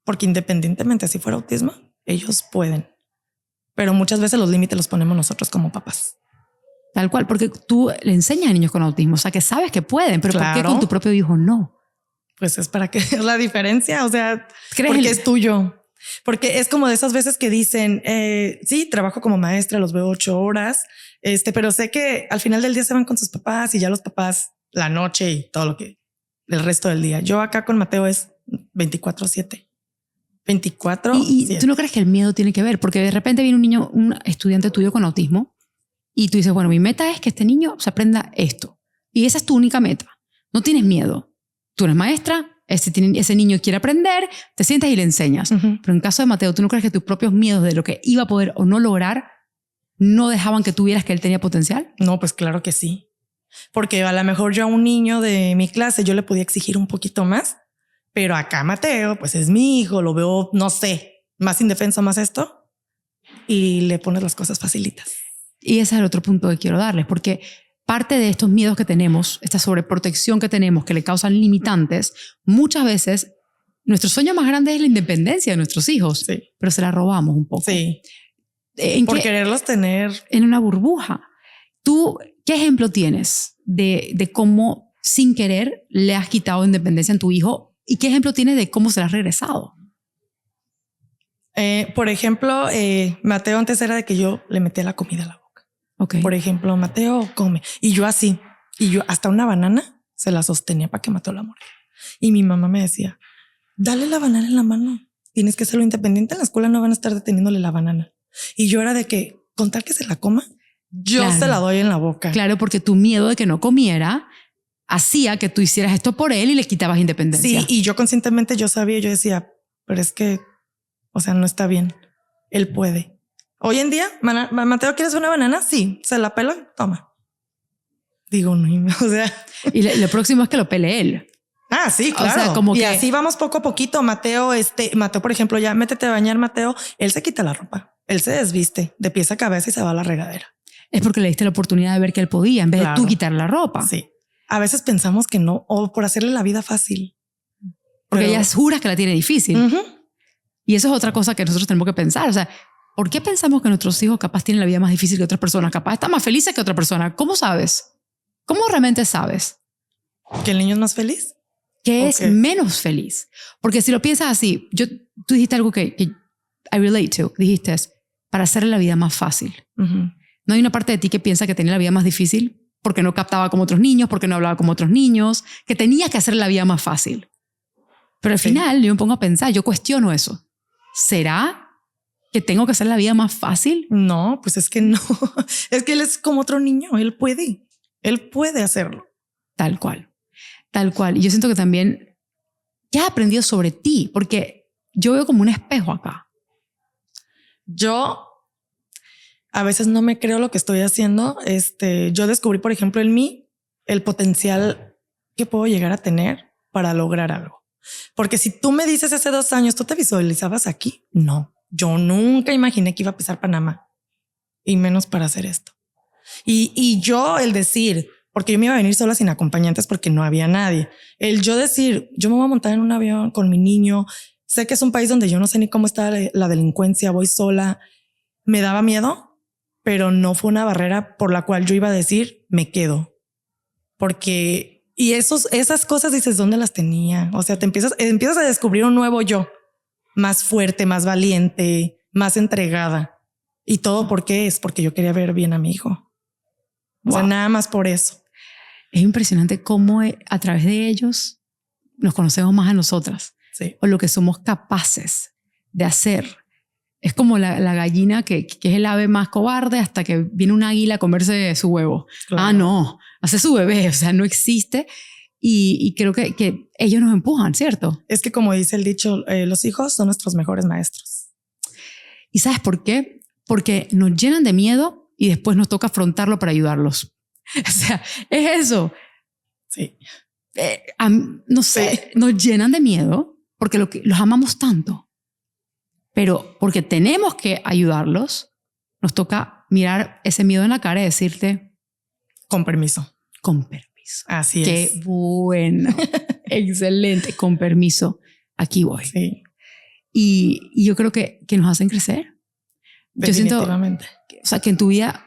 Porque independientemente si fuera autismo, ellos pueden. Pero muchas veces los límites los ponemos nosotros como papás. Porque tú le enseñas a niños con autismo, o sea, que sabes que pueden, pero claro. ¿por qué con tu propio hijo no? Pues es para que es la diferencia, o sea, porque es tuyo. Porque es como de esas veces que dicen, sí, trabajo como maestra, los veo 8 horas, pero sé que al final del día se van con sus papás y ya los papás la noche y todo lo que el resto del día. Yo acá con Mateo es 24/7. 24. ¿Y tú no crees que el miedo tiene que ver? Porque de repente viene un estudiante tuyo con autismo y tú dices, bueno, mi meta es que este niño se aprenda esto. Y esa es tu única meta. No tienes miedo. Tú eres maestra, ese niño quiere aprender, te sientas y le enseñas. Pero en caso de Mateo, ¿tú no crees que tus propios miedos de lo que iba a poder o no lograr no dejaban que tú vieras que él tenía potencial? No, pues claro que sí. Porque a lo mejor yo a un niño de mi clase yo le podía exigir un poquito más. Pero acá Mateo, pues es mi hijo, lo veo, no sé, más indefenso, más esto, y le pones las cosas facilitas. Y ese es el otro punto que quiero darles, porque parte de estos miedos que tenemos, esta sobreprotección que tenemos, que le causan limitantes, muchas veces nuestro sueño más grande es la independencia de nuestros hijos, sí. Pero se la robamos un poco. Sí. Por quererlos tener en una burbuja. ¿Tú qué ejemplo tienes de cómo sin querer le has quitado independencia a tu hijo? ¿Y qué ejemplo tienes de cómo se la has regresado? Por ejemplo, Mateo antes era de que yo le metía la comida a la boca. Okay. Por ejemplo, Mateo come. Y yo así. Y yo hasta una banana se la sostenía para que Mateo la mordiera. Y mi mamá me decía, dale la banana en la mano. Tienes que serlo independiente. En la escuela no van a estar deteniéndole la banana. Y yo era de que, con tal que se la coma, yo se la doy en la boca. Claro, porque tu miedo de que no comiera hacía que tú hicieras esto por él y le quitabas independencia. Sí, y yo conscientemente yo sabía, yo decía, pero es que, o sea, no está bien. Él puede. Hoy en día, Mateo, ¿quieres una banana? Sí, se la pela, toma. Digo, no, o sea. Y lo próximo es que lo pele él. Ah, sí, claro. O sea, como y que así vamos poco a poquito. Mateo, por ejemplo, ya métete a bañar, Mateo. Él se quita la ropa. Él se desviste de pies a cabeza y se va a la regadera. Es porque le diste la oportunidad de ver que él podía en vez de tú quitar la ropa. Sí. A veces pensamos que no, o por hacerle la vida fácil. Porque ella juras que la tiene difícil. Y eso es otra cosa que nosotros tenemos que pensar. O sea, ¿por qué pensamos que nuestros hijos capaz tienen la vida más difícil que otras personas? Capaz están más felices que otra persona. ¿Cómo sabes? ¿Cómo realmente sabes? ¿Que el niño es más feliz? Que es menos feliz. Porque si lo piensas así, tú dijiste algo que I relate to. Dijiste, para hacerle la vida más fácil. No hay una parte de ti que piensa que tenía la vida más difícil porque no captaba como otros niños, porque no hablaba como otros niños, que tenía que hacer la vida más fácil. Pero al final yo me pongo a pensar, yo cuestiono eso. ¿Será que tengo que hacer la vida más fácil? No, pues es que no. Es que él es como otro niño, él puede hacerlo. Tal cual, tal cual. Y yo siento que también ya has aprendido sobre ti, porque yo veo como un espejo acá. Yo a veces no me creo lo que estoy haciendo. Yo descubrí, por ejemplo, en mí el potencial que puedo llegar a tener para lograr algo. Porque si tú me dices hace 2 años, ¿tú te visualizabas aquí? No, yo nunca imaginé que iba a pisar Panamá y menos para hacer esto. Y yo el decir, porque yo me iba a venir sola sin acompañantes porque no había nadie. El yo decir, yo me voy a montar en un avión con mi niño Sé que es un país donde yo no sé ni cómo está la delincuencia, voy sola. Me daba miedo, pero no fue una barrera por la cual yo iba a decir, me quedo. Porque, y esas cosas dices, ¿dónde las tenía? O sea, te empiezas a descubrir un nuevo yo, más fuerte, más valiente, más entregada. ¿Y todo por qué? Es porque yo quería ver bien a mi hijo. O sea, nada más por eso. Es impresionante cómo a través de ellos nos conocemos más a nosotras. Sí. O lo que somos capaces de hacer. Es como la gallina que es el ave más cobarde hasta que viene un águila a comerse su huevo. Claro. Ah, no, hace su bebé, o sea, no existe. Y creo que ellos nos empujan, ¿cierto? Es que como dice el dicho, los hijos son nuestros mejores maestros. ¿Y sabes por qué? Porque nos llenan de miedo y después nos toca afrontarlo para ayudarlos. O sea, es eso. Sí. No sé, sí. Nos llenan de miedo porque los amamos tanto. Pero porque tenemos que ayudarlos, nos toca mirar ese miedo en la cara y decirte... Con permiso. Con permiso. Así Qué es. Qué bueno. Excelente. Con permiso. Aquí voy. Sí. Y yo creo que nos hacen crecer. Definitivamente. Yo siento, o sea, que en tu vida,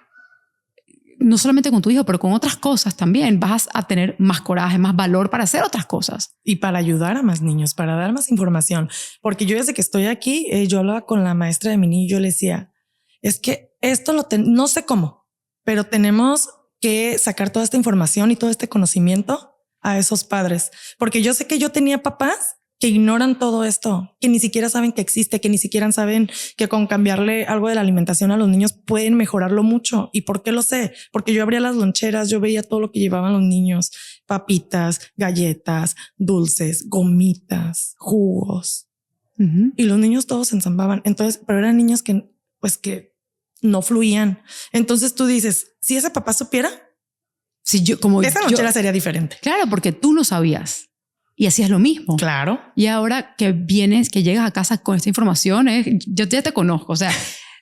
no solamente con tu hijo, pero con otras cosas también, vas a tener más coraje, más valor para hacer otras cosas. Y para ayudar a más niños, para dar más información. Porque yo desde que estoy aquí, yo hablaba con la maestra de mi niño y yo le decía, es que esto no sé cómo, pero tenemos que sacar toda esta información y todo este conocimiento a esos padres. Porque yo sé que yo tenía papás que ignoran todo esto, que ni siquiera saben que existe, que ni siquiera saben que con cambiarle algo de la alimentación a los niños pueden mejorarlo mucho. ¿Y por qué lo sé? Porque yo abría las loncheras, yo veía todo lo que llevaban los niños, papitas, galletas, dulces, gomitas, jugos. Y los niños todos se ensamblaban. Entonces, pero eran niños que no fluían. Entonces tú dices, si ese papá supiera, si esa lonchera sería diferente. Claro, porque tú no sabías. Y hacías lo mismo. Claro. Y ahora que llegas a casa con esta información, yo ya te conozco. O sea,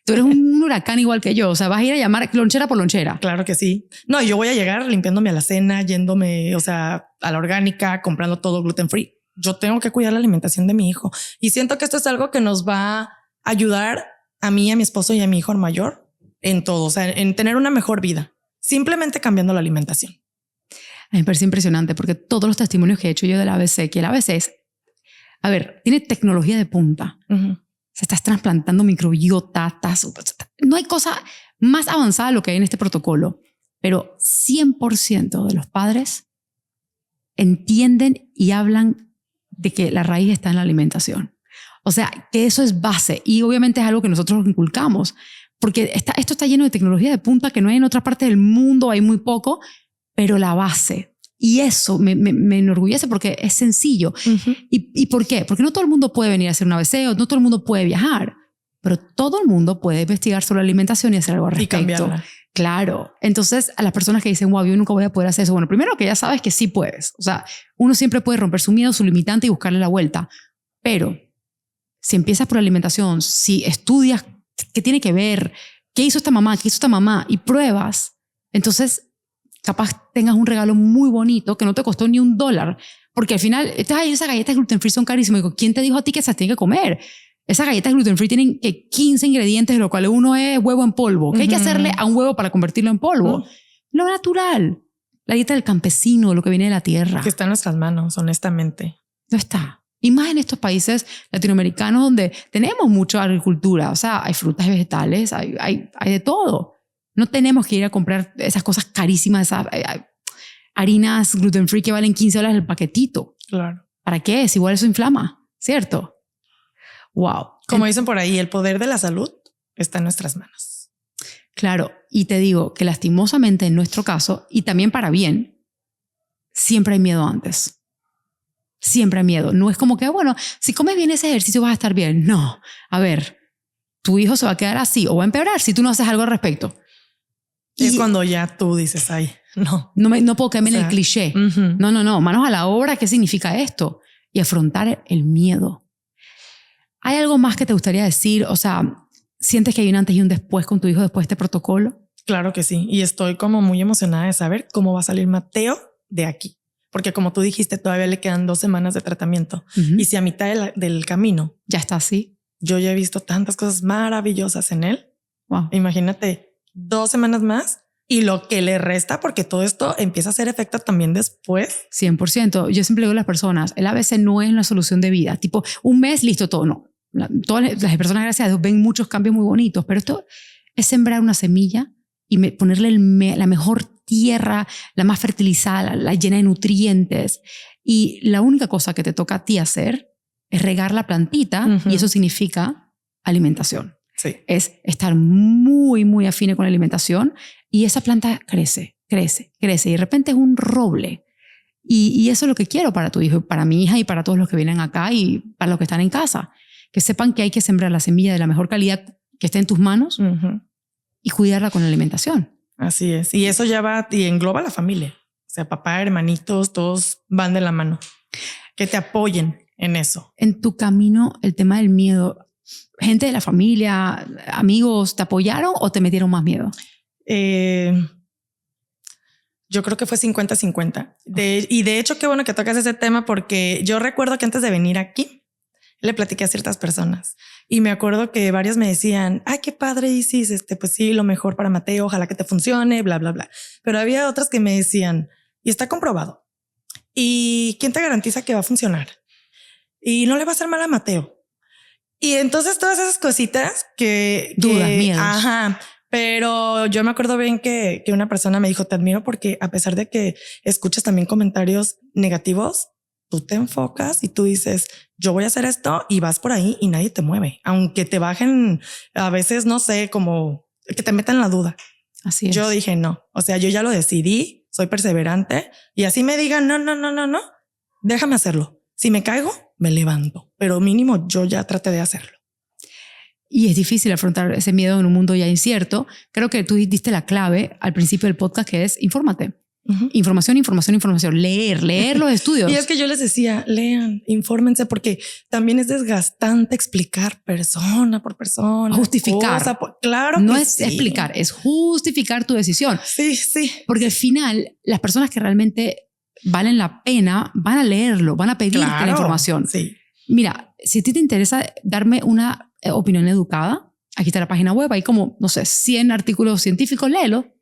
tú eres un huracán igual que yo. O sea, vas a ir a llamar lonchera por lonchera. Claro que sí. No, yo voy a llegar limpiándome a la cena, yéndome, o sea, a la orgánica, comprando todo gluten free. Yo tengo que cuidar la alimentación de mi hijo. Y siento que esto es algo que nos va a ayudar a mí, a mi esposo y a mi hijo mayor en todo. O sea, en tener una mejor vida. Simplemente cambiando la alimentación. A mí me parece impresionante porque todos los testimonios que he hecho yo del ABC, que el ABC es, a ver, tiene tecnología de punta. Se estás trasplantando microbiota, no hay cosa más avanzada de lo que hay en este protocolo, pero 100% de los padres entienden y hablan de que la raíz está en la alimentación. O sea, que eso es base y obviamente es algo que nosotros inculcamos porque esto está lleno de tecnología de punta que no hay en otra parte del mundo, hay muy poco, pero la base. Y eso me enorgullece porque es sencillo. ¿Y por qué? Porque no todo el mundo puede venir a hacer un ABC o no todo el mundo puede viajar, pero todo el mundo puede investigar sobre la alimentación y hacer algo al respecto. Y cambiarla. Claro. Entonces, a las personas que dicen, wow, yo nunca voy a poder hacer eso. Bueno, primero que ya sabes que sí puedes. O sea, uno siempre puede romper su miedo, su limitante y buscarle la vuelta. Pero si empiezas por la alimentación, si estudias qué tiene que ver, qué hizo esta mamá, y pruebas, entonces capaz tengas un regalo muy bonito que no te costó ni $1, porque al final esas galletas gluten free son carísimas. Digo, ¿quién te dijo a ti que esas tienen que comer? Esas galletas gluten free tienen 15 ingredientes, de lo cual uno es huevo en polvo. ¿Qué hay que hacerle a un huevo para convertirlo en polvo? Lo natural, la dieta del campesino, lo que viene de la tierra. Que está en nuestras manos, honestamente. No está. Y más en estos países latinoamericanos donde tenemos mucha agricultura. O sea, hay frutas y vegetales, hay de todo. No tenemos que ir a comprar esas cosas carísimas, esas harinas gluten free que valen $15 el paquetito. Claro. ¿Para qué? Si igual eso inflama, ¿cierto? Wow. Como dicen por ahí, el poder de la salud está en nuestras manos. Claro. Y te digo que lastimosamente en nuestro caso, y también para bien, siempre hay miedo antes. Siempre hay miedo. No es como que, bueno, si comes bien ese ejercicio vas a estar bien. No. A ver, tu hijo se va a quedar así o va a empeorar si tú no haces algo al respecto. Es cuando ya tú dices, ay, no. No puedo caerme en el cliché. No. Manos a la obra. ¿Qué significa esto? Y afrontar el miedo. ¿Hay algo más que te gustaría decir? O sea, ¿sientes que hay un antes y un después con tu hijo después de este protocolo? Claro que sí. Y estoy como muy emocionada de saber cómo va a salir Mateo de aquí. porque como tú dijiste, todavía le quedan 2 semanas de tratamiento. Y si a mitad del camino ya está así, yo ya he visto tantas cosas maravillosas en él. wow. Imagínate 2 semanas más y lo que le resta, porque todo esto empieza a hacer efecto también después. 100%. Yo siempre digo a las personas, el ABC no es una solución de vida. Tipo, un mes, listo, todo. No. Todas las personas, gracias a Dios, ven muchos cambios muy bonitos, pero esto es sembrar una semilla y ponerle la mejor tierra, la más fertilizada, la llena de nutrientes. Y la única cosa que te toca a ti hacer es regar la plantita, y eso significa alimentación. Sí. Es estar muy, muy afine con la alimentación, y esa planta crece, crece, crece, y de repente es un roble. Y eso es lo que quiero para tu hijo, para mi hija y para todos los que vienen acá y para los que están en casa. Que sepan que hay que sembrar la semilla de la mejor calidad que esté en tus manos y cuidarla con la alimentación. Así es. Y eso ya va y engloba a la familia. O sea, papá, hermanitos, todos van de la mano. Que te apoyen en eso. En tu camino, el tema del miedo, gente de la familia, amigos, ¿te apoyaron o te metieron más miedo? Yo creo que fue 50-50. Y de hecho, qué bueno que tocas ese tema, porque yo recuerdo que antes de venir aquí, le platiqué a ciertas personas y me acuerdo que varios me decían, ay, qué padre, Isis, pues sí, lo mejor para Mateo, ojalá que te funcione, bla, bla, bla. Pero había otras que me decían, y está comprobado. ¿Y quién te garantiza que va a funcionar? Y no le va a hacer mal a Mateo. Y entonces todas esas cositas dudas, miedos. Ajá. Pero yo me acuerdo bien que una persona me dijo, te admiro porque a pesar de que escuchas también comentarios negativos, tú te enfocas y tú dices, yo voy a hacer esto, y vas por ahí y nadie te mueve. Aunque te bajen a veces, no sé, como que te metan la duda. Así es. Yo dije no. O sea, yo ya lo decidí, soy perseverante, y así me digan, no, déjame hacerlo. Si me caigo, me levanto, pero mínimo yo ya traté de hacerlo. Y es difícil afrontar ese miedo en un mundo ya incierto. Creo que tú diste la clave al principio del podcast, que es infórmate. Información, información, información. Leer los estudios. Y es que yo les decía, lean, infórmense, porque también es desgastante explicar persona por persona. Justificar. Claro. No que es sí. explicar, es justificar tu decisión. Sí, sí. Porque al final, las personas que realmente valen la pena van a leerlo, van a pedirte la información. Sí. Mira, si a ti te interesa darme una opinión educada, aquí está la página web, hay como, no sé, 100 artículos científicos, léelo.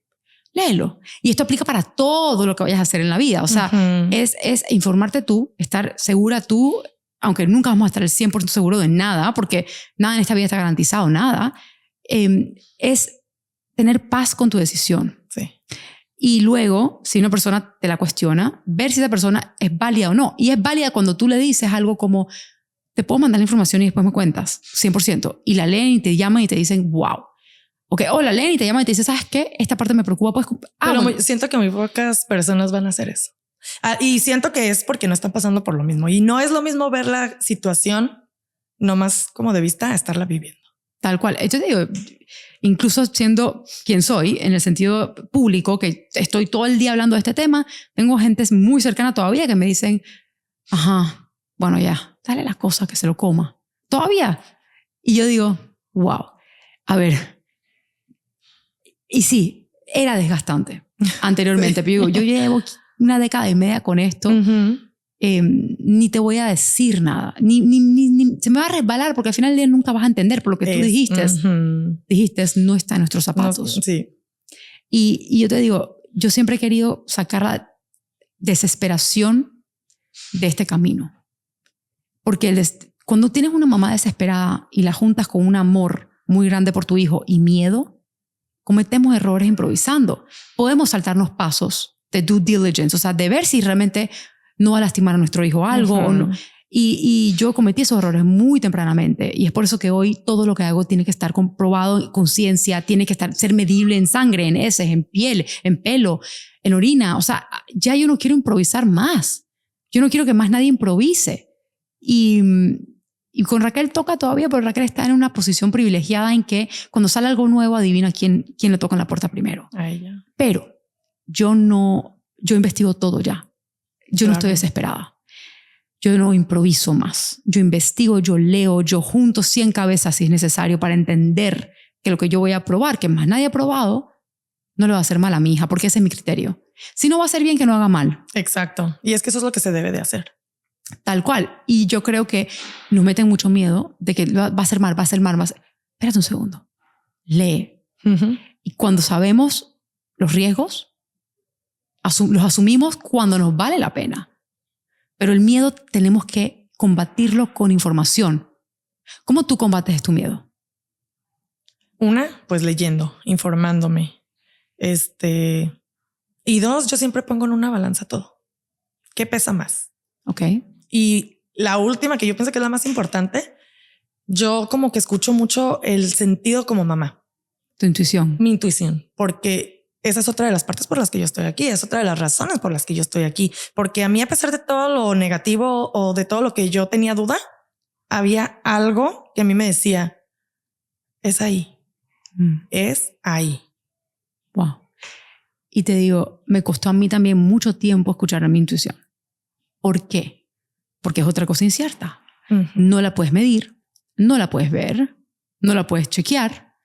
Y esto aplica para todo lo que vayas a hacer en la vida. O sea, es informarte tú, estar segura tú, aunque nunca vamos a estar al 100% seguro de nada, porque nada en esta vida está garantizado, nada. Es tener paz con tu decisión. Sí. Y luego, si una persona te la cuestiona, ver si esa persona es válida o no. Y es válida cuando tú le dices algo como, te puedo mandar la información y después me cuentas, 100%. Y la leen y te llaman y te dicen, wow. O la leen y te llaman y te dicen, ¿sabes qué? Esta parte me preocupa. Pues, pero siento que muy pocas personas van a hacer eso. Y siento que es porque no están pasando por lo mismo. Y no es lo mismo ver la situación, nomás como de vista, a estarla viviendo. Tal cual. Yo te digo, incluso siendo quien soy, en el sentido público, que estoy todo el día hablando de este tema, tengo gente muy cercana todavía que me dicen, ajá, bueno, ya, dale las cosas que se lo coma. Todavía. Y yo digo, wow, a ver. Y sí, era desgastante anteriormente, pero yo llevo 1 década y media con esto. Ni te voy a decir nada, ni se me va a resbalar, porque al final del día nunca vas a entender por lo que tú dijiste. Dijiste, no está en nuestros zapatos. No, sí. Y yo te digo, yo siempre he querido sacar la desesperación de este camino. Porque cuando tienes una mamá desesperada y la juntas con un amor muy grande por tu hijo y miedo, cometemos errores improvisando. Podemos saltarnos pasos de due diligence, o sea, de ver si realmente no va a lastimar a nuestro hijo algo o no. Y yo cometí esos errores muy tempranamente, y es por eso que hoy todo lo que hago tiene que estar comprobado en conciencia, tiene que ser medible en sangre, en heces, en piel, en pelo, en orina. O sea, ya yo no quiero improvisar más. Yo no quiero que más nadie improvise. Y con Raquel toca todavía, pero Raquel está en una posición privilegiada en que cuando sale algo nuevo, adivina quién le toca en la puerta primero. A ella. Pero yo investigo todo ya. Yo no estoy desesperada. Yo no improviso más. Yo investigo, yo leo, yo junto 100 cabezas si es necesario para entender que lo que yo voy a probar, que más nadie ha probado, no le va a hacer mal a mi hija, porque ese es mi criterio. Si no va a ser bien, que no haga mal. Exacto. Y es que eso es lo que se debe de hacer. Tal cual. Y yo creo que nos meten mucho miedo de que va a ser mal, va a ser mal. Espérate un segundo. Lee. Y cuando sabemos los riesgos, los asumimos cuando nos vale la pena. Pero el miedo tenemos que combatirlo con información. ¿Cómo tú combates tu miedo? Una, pues leyendo, informándome. Y dos, yo siempre pongo en una balanza todo. ¿Qué pesa más? Ok. Y la última, que yo pienso que es la más importante, yo como que escucho mucho el sentido como mamá. Tu intuición. Mi intuición, porque esa es otra de las partes por las que yo estoy aquí. Es otra de las razones por las que yo estoy aquí. Porque a mí, a pesar de todo lo negativo o de todo lo que yo tenía duda, había algo que a mí me decía, es ahí, es ahí. Wow. Y te digo, me costó a mí también mucho tiempo escuchar a mi intuición. ¿Por qué? Porque es otra cosa incierta. No la puedes medir, no la puedes ver, no la puedes chequear.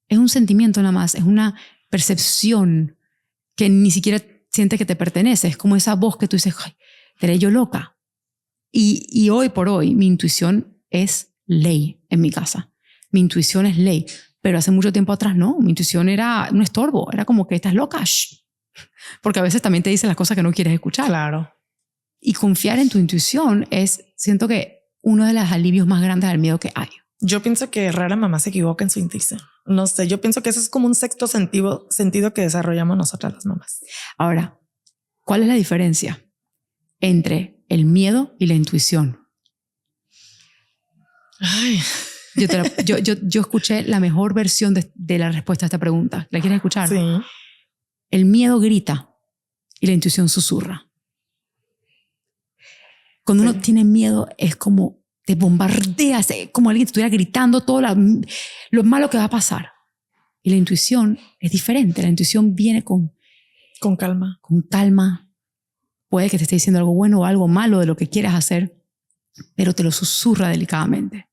Es un sentimiento nada más, es una percepción que ni siquiera sientes que te pertenece. Es como esa voz que tú dices, ay, ¿seré yo loca? Y hoy por hoy mi intuición es ley en mi casa. Mi intuición es ley. Pero hace mucho tiempo atrás no. Mi intuición era un estorbo. Era como que estás loca. Shh. Porque a veces también te dice las cosas que no quieres escuchar. Claro. Y confiar en tu intuición siento que uno de los alivios más grandes del miedo que hay. Yo pienso que rara mamá se equivoca en su intuición. No sé, yo pienso que eso es como un sexto sentido que desarrollamos nosotras las mamás. Ahora, ¿cuál es la diferencia entre el miedo y la intuición? Ay. Yo escuché la mejor versión de la respuesta a esta pregunta. ¿La quieres escuchar? Sí. El miedo grita y la intuición susurra. Cuando uno tiene miedo es como te bombardeas, como alguien te estuviera gritando todo lo malo que va a pasar. Y la intuición es diferente. La intuición viene con calma. Con calma. Puede que te esté diciendo algo bueno o algo malo de lo que quieras hacer, pero te lo susurra delicadamente.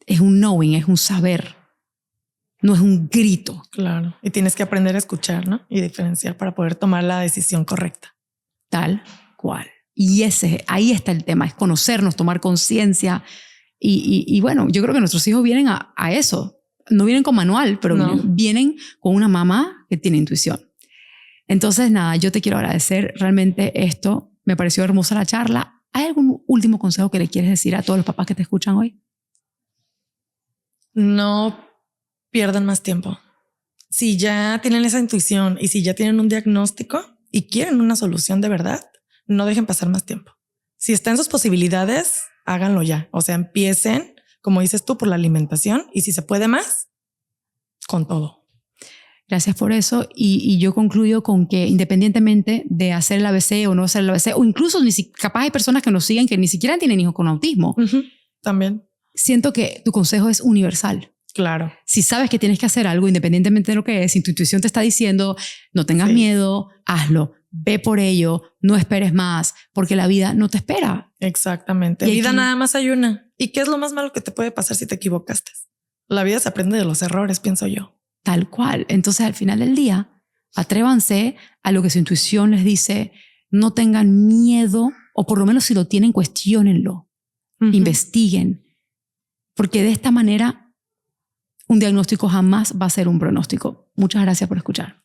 Es un knowing, es un saber. No es un grito. Claro. Y tienes que aprender a escuchar, ¿no? Y diferenciar para poder tomar la decisión correcta. Tal cual. Y ahí está el tema, es conocernos, tomar conciencia. Y bueno, yo creo que nuestros hijos vienen a eso. No vienen con manual, pero vienen con una mamá que tiene intuición. Entonces, nada, yo te quiero agradecer realmente esto. Me pareció hermosa la charla. ¿Hay algún último consejo que le quieres decir a todos los papás que te escuchan hoy? No pierdan más tiempo. Si ya tienen esa intuición y si ya tienen un diagnóstico y quieren una solución de verdad, no dejen pasar más tiempo. Si está en sus posibilidades, háganlo ya. O sea, empiecen, como dices tú, por la alimentación y si se puede más, con todo. Gracias por eso. Y yo concluyo con que independientemente de hacer el ABC o no hacer el ABC, o incluso capaz hay personas que nos siguen que ni siquiera tienen hijos con autismo. También. Siento que tu consejo es universal. Claro. Si sabes que tienes que hacer algo, independientemente de lo que es, si tu intuición te está diciendo, no tengas miedo, hazlo. Ve por ello, no esperes más, porque la vida no te espera. Exactamente. La vida nada más hay una. ¿Y qué es lo más malo que te puede pasar si te equivocaste? La vida se aprende de los errores, pienso yo. Tal cual. Entonces, al final del día, atrévanse a lo que su intuición les dice. No tengan miedo, o por lo menos si lo tienen, cuestiónenlo. Investiguen. Porque de esta manera, un diagnóstico jamás va a ser un pronóstico. Muchas gracias por escuchar.